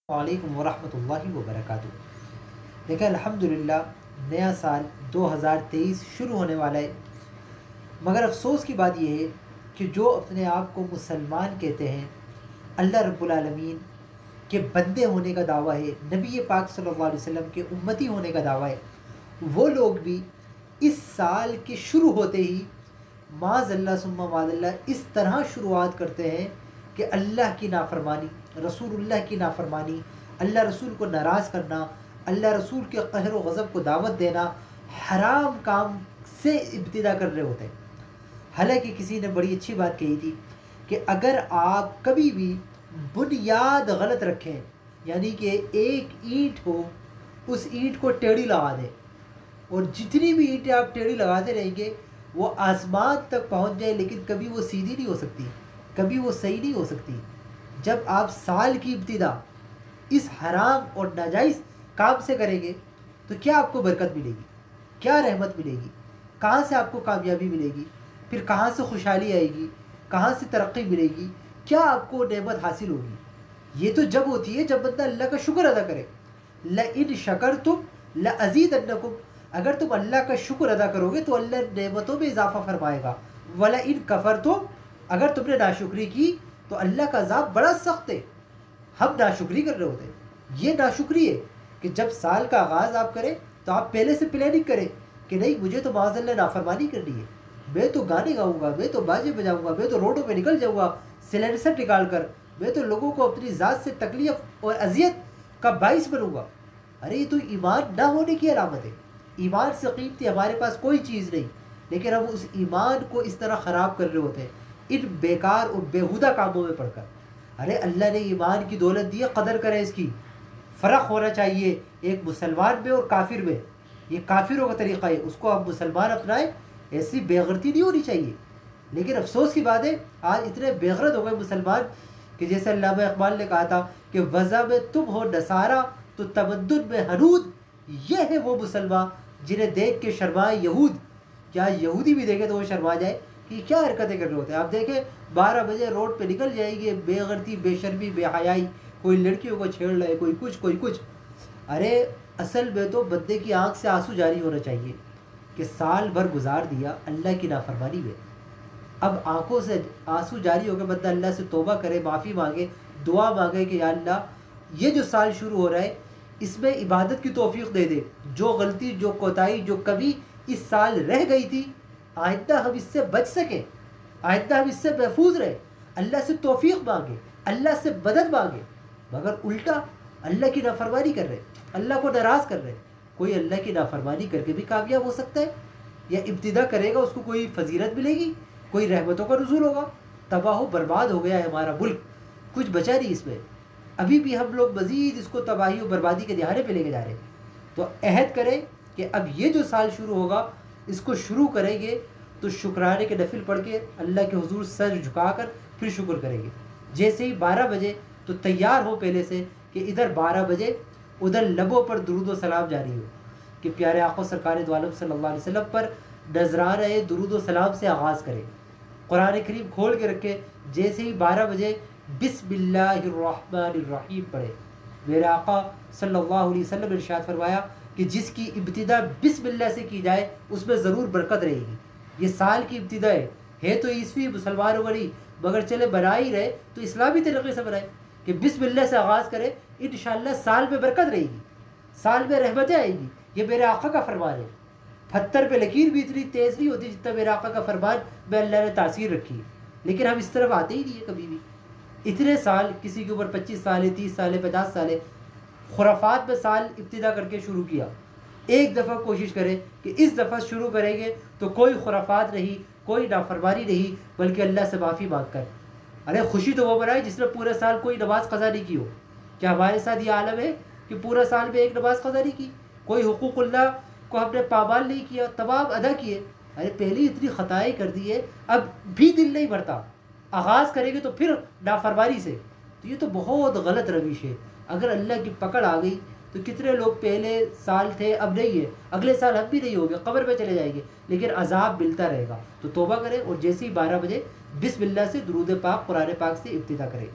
वालेकुम वरहमतुल्लाहि वबरकातुहू। देखिए अल्हम्दुलिल्लाह नया साल 2023 शुरू होने वाला है, मगर अफसोस की बात यह है कि जो अपने आप को मुसलमान कहते हैं, अल्लाह रब्बुल आलमीन के बंदे होने का दावा है, नबी पाक सल्लल्लाहु अलैहि वसल्लम के उम्मती होने का दावा है, वो लोग भी इस साल के शुरू होते ही माज़ल्ला सुम्मा माज़ल्ला इस तरह शुरुआत करते हैं कि अल्लाह की नाफरमानी, रसूलुल्लाह की नाफरमानी, अल्लाह रसूल को नाराज़ करना, अल्लाह रसूल के कहर व गज़ब को दावत देना, हराम काम से इब्तिदा कर रहे होते हैं। हालांकि किसी ने बड़ी अच्छी बात कही थी कि अगर आप कभी भी बुनियाद गलत रखें, यानी कि एक ईंट हो, उस ईंट को टेढ़ी लगा दें और जितनी भी ईंटें आप टेढ़ी लगाते रहेंगे वो आसमान तक पहुंच जाए, लेकिन कभी वो सीधी नहीं हो सकती, कभी वो सही नहीं हो सकती। जब आप साल की इब्तिदा इस हराम और नाजायज़ काम से करेंगे तो क्या आपको बरकत मिलेगी, क्या रहमत मिलेगी, कहाँ से आपको कामयाबी मिलेगी, फिर कहाँ से खुशहाली आएगी, कहाँ से तरक्की मिलेगी, क्या आपको नेमत हासिल होगी। ये तो जब होती है जब बंदा अल्लाह का शुक्र अदा करे। लइन शकरतुम लअज़ीदन्नकुम, अगर तुम अल्लाह का शुक्र अदा करोगे तो अल्लाह नेमतों में इजाफा फरमाएगा। वला इन कफरतुम, अगर तुमने नाशुक्री की तो अल्लाह का अज़ाब बड़ा सख्त है। हम नाशुक्री कर रहे होते हैं, ये नाशुक्री है कि जब साल का आगाज़ आप करें तो आप पहले से प्लानिंग करें कि नहीं मुझे तो माज़अल्लाह नाफरमानी करनी है, मैं तो गाने गाऊंगा, मैं तो बाजे बजाऊंगा, मैं तो रोडों पे निकल जाऊंगा सिलेंसर निकाल कर, मैं तो लोगों को अपनी ज़ात से तकलीफ़ और अजियत का बाइस बनूंगा। अरे ये तो ईमान ना होने की अलामत है। ईमान से कीमती हमारे पास कोई चीज़ नहीं, लेकिन हम उस ईमान को इस तरह ख़राब कर रहे होते हैं इन बेकार और बेहुदा कामों में पड़कर। अरे अल्लाह ने ईमान की दौलत दी है, कदर करें इसकी। फ़र्क होना चाहिए एक मुसलमान में और काफिर में। ये काफिरों का तरीक़ा है, उसको आप मुसलमान अपनाएं, ऐसी बेगरती नहीं होनी चाहिए। लेकिन अफसोस की बात है आज इतने बेगरत हो गए मुसलमान कि जैसे अल्लामा इक़बाल ने कहा था कि वज़ा में तुम हो नसारा तो तमद्दुन में हनूद, ये है वो मुसलमान जिन्हें देख के शर्माए यहूद। क्या यहूदी भी देखे तो वो शर्मा जाए कि क्या हरकतें कर रहे होते हैं। आप देखें 12 बजे रोड पे निकल जाएंगे, बेगरती बेशर्मी बेहयाई, कोई लड़कियों को छेड़ रहा है, कोई कुछ कोई कुछ। अरे असल में तो बंदे की आंख से आंसू जारी होना चाहिए कि साल भर गुजार दिया अल्लाह की नाफरमानी में, अब आंखों से आंसू जारी होकर बंदा अल्लाह से तौबा करे, माफ़ी मांगे, दुआ मांगे कि या अल्लाह ये जो साल शुरू हो रहा है इसमें इबादत की तौफीक दे दे, जो गलती जो कोताही जो कभी इस साल रह गई थी आइंदा हम इससे बच सकें, आइंदा हम इससे महफूज रहे। अल्लाह से तौफीक मांगे, अल्लाह से मदद मांगे, मगर उल्टा अल्लाह की नाफरमानी कर रहे, अल्लाह को नाराज़ कर रहे। कोई अल्लाह की नाफरमानी करके भी कामयाब हो सकता है, या इब्तिदा करेगा उसको कोई फजीलत मिलेगी, कोई रहमतों का नुज़ूल होगा। तबाह बर्बाद हो गया है हमारा मुल्क, कुछ बचा नहीं इसमें। अभी भी हम लोग मज़ीद इसको तबाही और बर्बादी के दहाड़े पे लेके जा रहे हैं। तो अहद करें कि अब ये जो साल शुरू होगा इसको शुरू करेंगे तो शुक्राने के नफिल पढ़ के अल्लाह के हुजूर सर झुकाकर फिर शुक्र करेंगे। जैसे ही 12 बजे तो तैयार हो पहले से कि इधर 12 बजे उधर लबों पर दुरूद व सलाम जारी हो कि प्यारे आक़ा सरकार दो आलम सल्लल्लाहु अलैहि वसल्लम पर नजराना दुरूद व सलाम से आगाज़ करें। कुरान करीम खोल के रखे, जैसे ही 12 बजे बिस्मिल्लाहिर्रहमानिर्रहीम पढ़े। मेरे आका सल्लल्लाहु अलैहि वसल्लम ने इरशाद फरमाया कि जिसकी इब्तिदा बिस्मिल्लाह से की जाए उसमें ज़रूर बरकत रहेगी। ये साल की इब्तिदा है तो ईस्वी मुसलमानों वाली, मगर चले बना ही रहे तो इस्लामी तरीक़े से बनाए कि बिस्मिल्लाह से आगाज़ करें, इंशाअल्लाह साल में बरकत रहेगी, साल में रहमतें आएंगी। ये मेरे आका का फरमान है। पत्थर पे लकीर भी इतनी तेज़ नहीं होती जितना मेरे आका का फरमान में अल्लाह ने तासीर रखी है, लेकिन हम इस तरफ आते ही नहीं है कभी भी। इतने साल, किसी के ऊपर 25 साल है, 30 साल है, 50 साल है, खुराफात में साल इब्तिदा करके शुरू किया। एक दफ़ा कोशिश करें कि इस दफ़ा शुरू करेंगे तो कोई खुराफात नहीं, कोई नाफरमानी नहीं, बल्कि अल्लाह से माफ़ी मांग कर। अरे खुशी तो वो बनाए जिसने पूरे साल कोई नमाज क़ज़ा नहीं की हो। क्या हमारे साथ ये आलम है कि पूरा साल में एक नमाज क़ज़ा नहीं की, कोई हुकूक़ुल्लाह को हमने पामाल नहीं किया, तमाम अदा किए। अरे पहले इतनी ख़ताएँ कर दी है, अब भी दिल नहीं भरता, आगाज़ करेंगे तो फिर नाफरमानी से। तो ये तो बहुत गलत रविश है। अगर अल्लाह की पकड़ आ गई तो कितने लोग पहले साल थे अब नहीं है, अगले साल हम भी नहीं होंगे, कब्र में चले जाएंगे, लेकिन अजाब मिलता रहेगा। तो तौबा करें और जैसे ही 12 बजे बिस्मिल्लाह से दुरूद पाक कुरान पाक से इब्तिदा करें।